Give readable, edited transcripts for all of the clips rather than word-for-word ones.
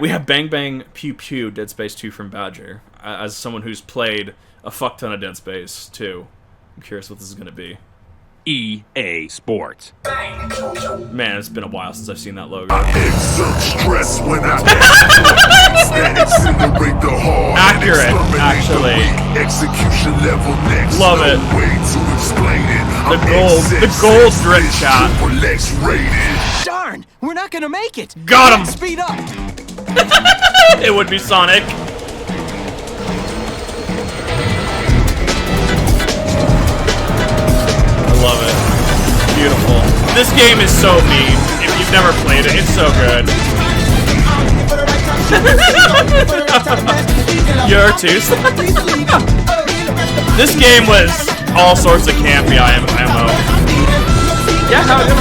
We have Bang Bang Pew Pew Dead Space 2 from Badger. As someone who's played a fuck ton of Dead Space 2, I'm curious what this is going to be. EA Sports. Man, it's been a while since I've seen that logo. Stress when I Accurate, actually. Execution level next. Love it. Way to explain it. The gold drip shot. Darn, we're not gonna make it. Got him. Speed up. It would be Sonic. Love it. Beautiful. This game is so mean. If you've never played it, it's so good. You're too. This game was all sorts of campy IMO. Yeah, how it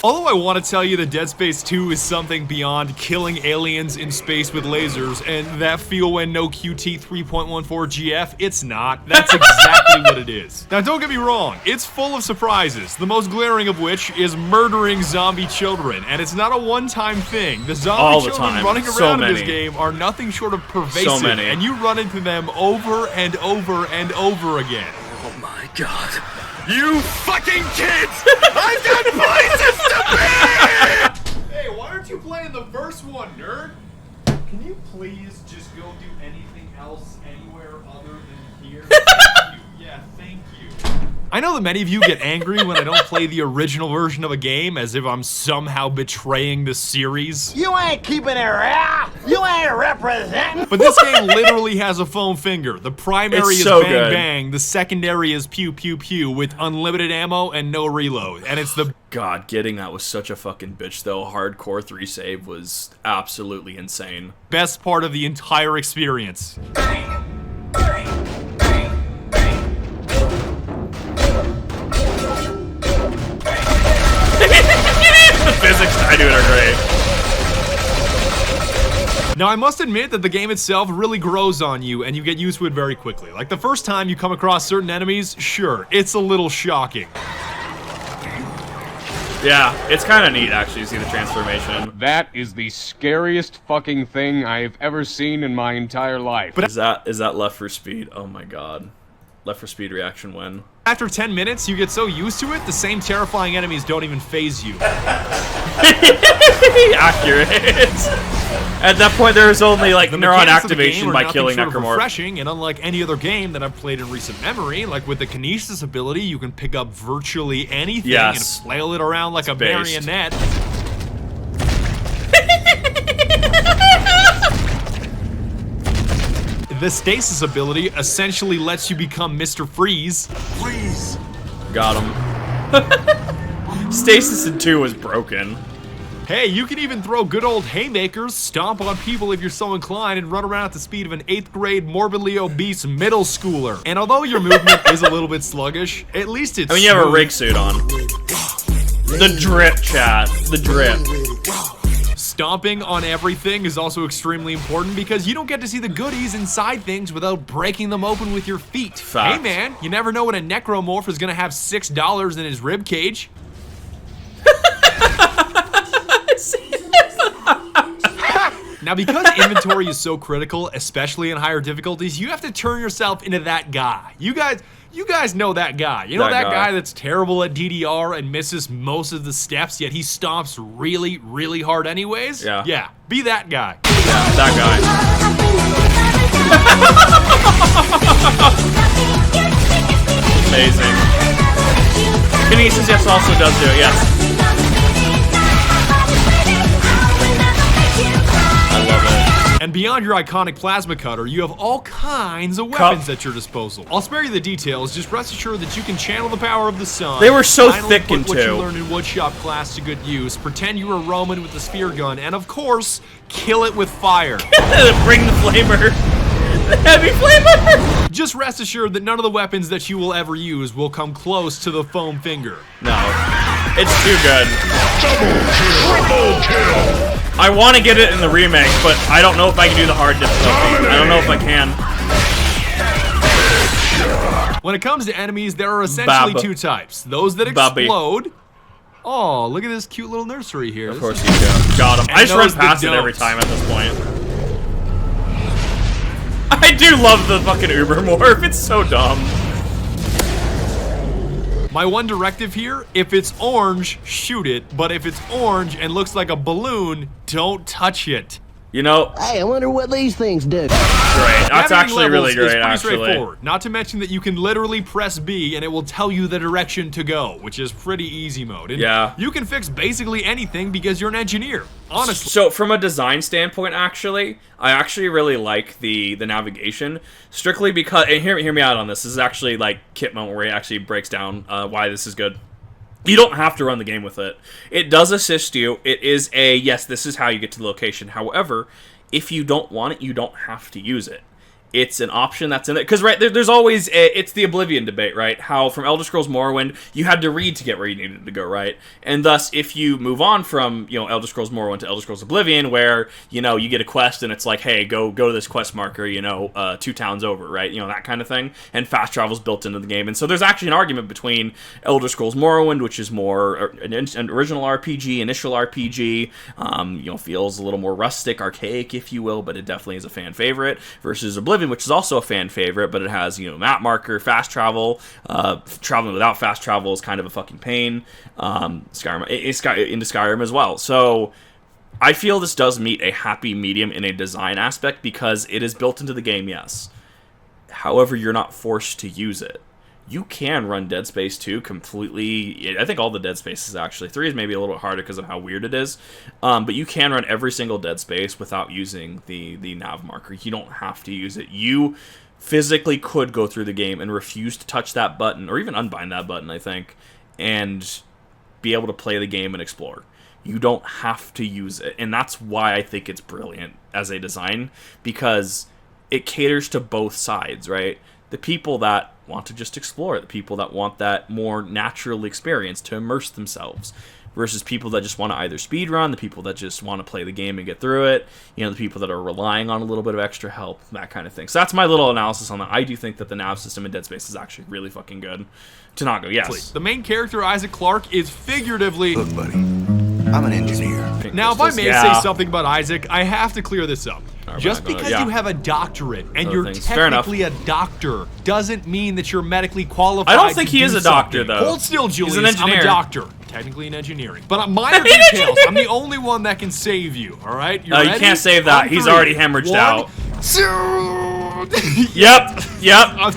Although I want to tell you that Dead Space 2 is something beyond killing aliens in space with lasers and that feel when no QT 3.14 GF, it's not. That's exactly what it is. Now don't get me wrong, it's full of surprises, the most glaring of which is murdering zombie children, and it's not a one-time thing. The zombie children running around in this game are nothing short of pervasive, and you run into them over and over and over again. Oh my god. You fucking kids! I've got places to be! Hey, why aren't you playing the first one, nerd? Can you please just go do anything else anywhere other than here? Yeah, thank you. I know that many of you get angry when I don't play the original version of a game, as if I'm somehow betraying the series. You ain't keeping it real. You ain't representing. But this game literally has a foam finger. The primary is so bang good. bang, the secondary is pew pew pew with unlimited ammo and no reload. And it's the God, getting that was such a fucking bitch though. Hardcore 3 save was absolutely insane. best part of the entire experience. The physics I do it are great. Now, I must admit that the game itself really grows on you, and you get used to it very quickly. Like, the first time you come across certain enemies, sure, it's a little shocking. Yeah, it's kind of neat, actually, to see the transformation. That is the scariest fucking thing I've ever seen in my entire life. But is that Left 4 Speed? Oh my god. Left 4 Speed reaction when? After 10 minutes, you get so used to it, the same terrifying enemies don't even faze you. Accurate. At that point, there's only like neuron activation by killing necromorphs. Refreshing, and unlike any other game that I've played in recent memory, like with the kinesis ability, you can pick up virtually anything and flail it around like a marionette. The stasis ability essentially lets you become Mr. Freeze. Freeze. Got him. Stasis in 2 was broken. Hey, you can even throw good old haymakers, stomp on people if you're so inclined, and run around at the speed of an 8th grade morbidly obese middle schooler. And although your movement is a little bit sluggish, at least it's I mean, you have a rig suit on. The drip, chat. The drip. Stomping on everything is also extremely important because you don't get to see the goodies inside things without breaking them open with your feet. Fact. Hey man, you never know when a necromorph is gonna have $6 in his rib cage. Now, because inventory is so critical, especially in higher difficulties, you have to turn yourself into that guy. You guys know that guy. You know that guy that's terrible at DDR and misses most of the steps, yet he stomps really, really hard anyways? Yeah. Yeah, be that guy. Yeah, that guy. Amazing. Kinesis, yes, also does do it, yes. I love it. And beyond your iconic plasma cutter, you have all kinds of weapons at your disposal. I'll spare you the details, just rest assured that you can channel the power of the sun. They were so finally thick in put what you 2. learned in woodshop class to good use, pretend you were Roman with the spear gun, and of course, kill it with fire. Bring the flamer. The heavy flamer. Just rest assured that none of the weapons that you will ever use will come close to the foam finger. No. It's too good. Triple kill. I want to get it in the remake, but I don't know if I can do the hard difficulty. I don't know if I can. When it comes to enemies, there are essentially two types. Those that explode. Oh, look at this cute little nursery here. Of course you do. Got him. I just run past it every time at this point. I do love the fucking Uber morph. It's so dumb. My one directive here, if it's orange, shoot it. But if it's orange and looks like a balloon, don't touch it. You know, Hey, I wonder what these things do. great. That's actually really great, pretty actually. straightforward. Not to mention that you can literally press B and it will tell you the direction to go, which is pretty easy mode. And yeah. You can fix basically anything because you're an engineer, honestly. So from a design standpoint, actually, I actually really like the navigation, strictly because, and hear me out on this. This is actually like Kip moment where he actually breaks down why this is good. You don't have to run the game with it. It does assist you. It is a, yes, this is how you get to the location. However, if you don't want it, you don't have to use it. It's an option that's in it. Because, right, there's always, it's the Oblivion debate, right? How from Elder Scrolls Morrowind, you had to read to get where you needed to go, right? And thus, if you move on from, you know, Elder Scrolls Morrowind to Elder Scrolls Oblivion, where, you know, you get a quest and it's like, hey, go to this quest marker, you know, 2 towns over, right? You know, that kind of thing. And fast travel's built into the game. And so there's actually an argument between Elder Scrolls Morrowind, which is more an original RPG, initial RPG, you know, feels a little more rustic, archaic, if you will, but it definitely is a fan favorite, versus Oblivion, which is also a fan favorite, but it has, you know, map marker, fast travel. Traveling without fast travel is kind of a fucking pain. Skyrim, into Skyrim as well. So I feel this does meet a happy medium in a design aspect because it is built into the game, yes. However, you're not forced to use it. You can run Dead Space 2 completely. I think all the Dead Spaces actually. 3 is maybe a little bit harder because of how weird it is. But you can run every single Dead Space without using the nav marker. You don't have to use it. You physically could go through the game and refuse to touch that button, or even unbind that button, I think, and be able to play the game and explore. You don't have to use it. And that's why I think it's brilliant as a design, because it caters to both sides, right? The people that want to just explore, the people that want that more natural experience to immerse themselves, versus people that just want to either speedrun, the people that just want to play the game and get through it, you know, the people that are relying on a little bit of extra help, that kind of thing. So that's my little analysis on that. I do think that the nav system in Dead Space is actually really fucking good. Tanago, yes. The main character, Isaac Clarke, is figuratively... Look, buddy, I'm an engineer. Now, if I may say something about Isaac, I have to clear this up. Just because you have a doctorate and you're technically a doctor doesn't mean that you're medically qualified. I don't think he is a doctor, though. Hold still, Julius. He's an engineer. I'm a doctor. Technically in engineering. But minor details. I'm the only one that can save you, all right? You can't save that. He's already hemorrhaged out. Yep.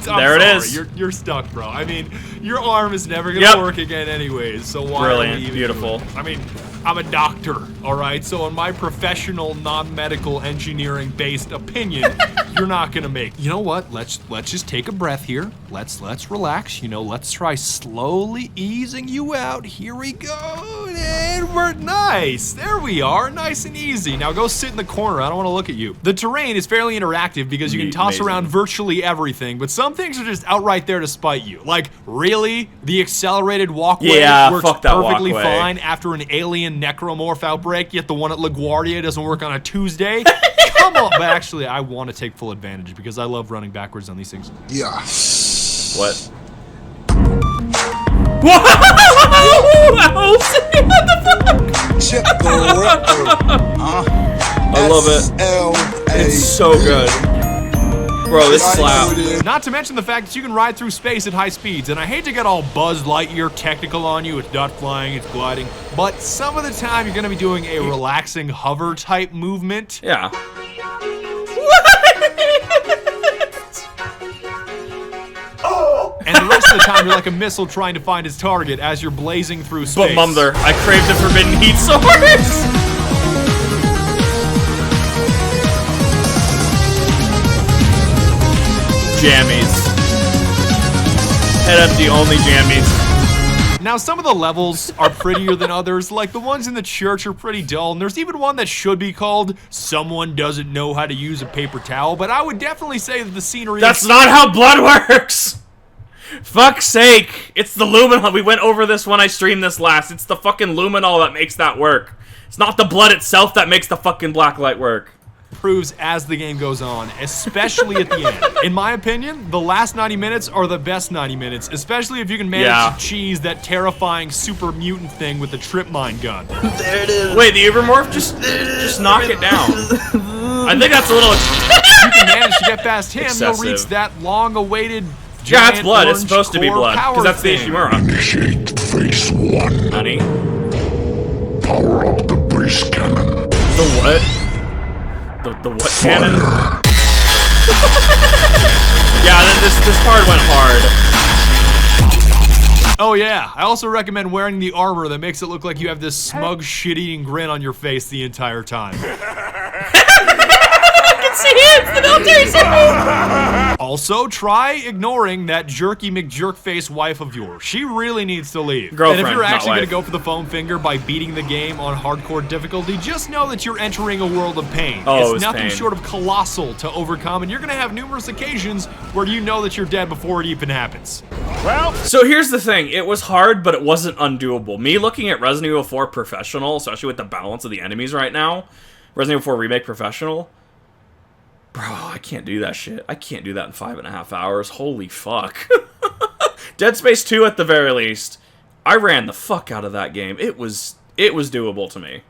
There it is. You're stuck, bro. I mean, your arm is never going to work again anyways, so why Brilliant. are we even Beautiful. doing it? I mean, I'm a doctor, all right? So in my professional, non-medical, engineering-based opinion, you're not gonna make. You know what? Let's just take a breath here. Let's relax. You know, let's try slowly easing you out. Here we go. And we're nice. There we are. Nice and easy. Now go sit in the corner. I don't want to look at you. The terrain is fairly interactive because you can toss around virtually everything, but some things are just outright there to spite you. Like, really? The accelerated walkway works perfectly fine after an alien necromorph outbreak, yet the one at LaGuardia doesn't work on a Tuesday? Come on. But actually, I want to take full advantage because I love running backwards on these things. Yeah. What? What the fuck? I love it. It's so good. Bro, this slap. Not to mention the fact that you can ride through space at high speeds, and I hate to get all Buzz Lightyear technical on you. It's not flying, it's gliding. But some of the time, you're going to be doing a relaxing hover type movement. Yeah. And the rest of the time, you're like a missile trying to find its target as you're blazing through space. But Mumther, I crave the forbidden heat source. Jammies. Head empty, only jammies. Now, some of the levels are prettier than others. Like, the ones in the church are pretty dull. And there's even one that should be called Someone Doesn't Know How to Use a Paper Towel. But I would definitely say that the scenery... That's not how blood works! Fuck's sake! It's the luminol. We went over this when I streamed this last. It's the fucking luminol that makes that work. It's not the blood itself that makes the fucking blacklight work. proves as the game goes on, especially at the end. In my opinion, the last 90 minutes are the best 90 minutes, especially if you can manage to cheese that terrifying super mutant thing with the trip mine gun. There it is. Wait, the Ubermorph? Just knock it down. I think that's a little... If you can manage to get past him, you'll reach Excessive. that long-awaited Yeah, it's blood. It's orange supposed to be core blood, power because that's the thing. Ishimura. Initiate phase 1. Honey? Power up the base cannon. The what? The what cannon? Yeah, this part went hard. Oh yeah, I also recommend wearing the armor that makes it look like you have this smug, shit-eating grin on your face the entire time. See, it's the military symbol! Also, try ignoring that jerky McJerkface wife of yours. She really needs to leave. Girlfriend, and if you're not actually going wife. to go for the foam finger by beating the game on hardcore difficulty, just know that you're entering a world of pain. Oh, it's it's nothing pain. short of colossal to overcome, and you're going to have numerous occasions where you know that you're dead before it even happens. So here's the thing. It was hard, but it wasn't undoable. Me looking at Resident Evil 4 Professional, especially with the balance of the enemies right now, Resident Evil 4 Remake Professional, bro, I can't do that shit. I can't do that in 5.5 hours. Holy fuck. Dead Space 2 at the very least. I ran the fuck out of that game. It was doable to me.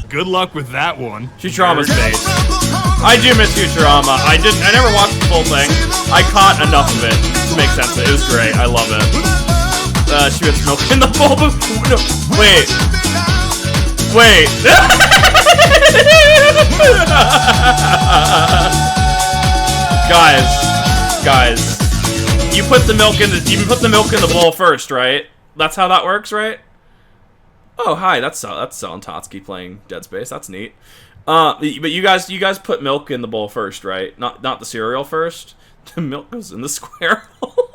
Good luck with that one. Futurama's face. I do miss Futurama. I never watched the full thing. I caught enough of it to make sense of it. It was great. I love it. She puts milk in the bowl. No, wait. Wait. Guys. You put the milk in the bowl first, right? That's how that works, right? Oh, hi. That's Zelentowski playing Dead Space. That's neat. But you guys put milk in the bowl first, right? Not the cereal first. The milk goes in the square hole.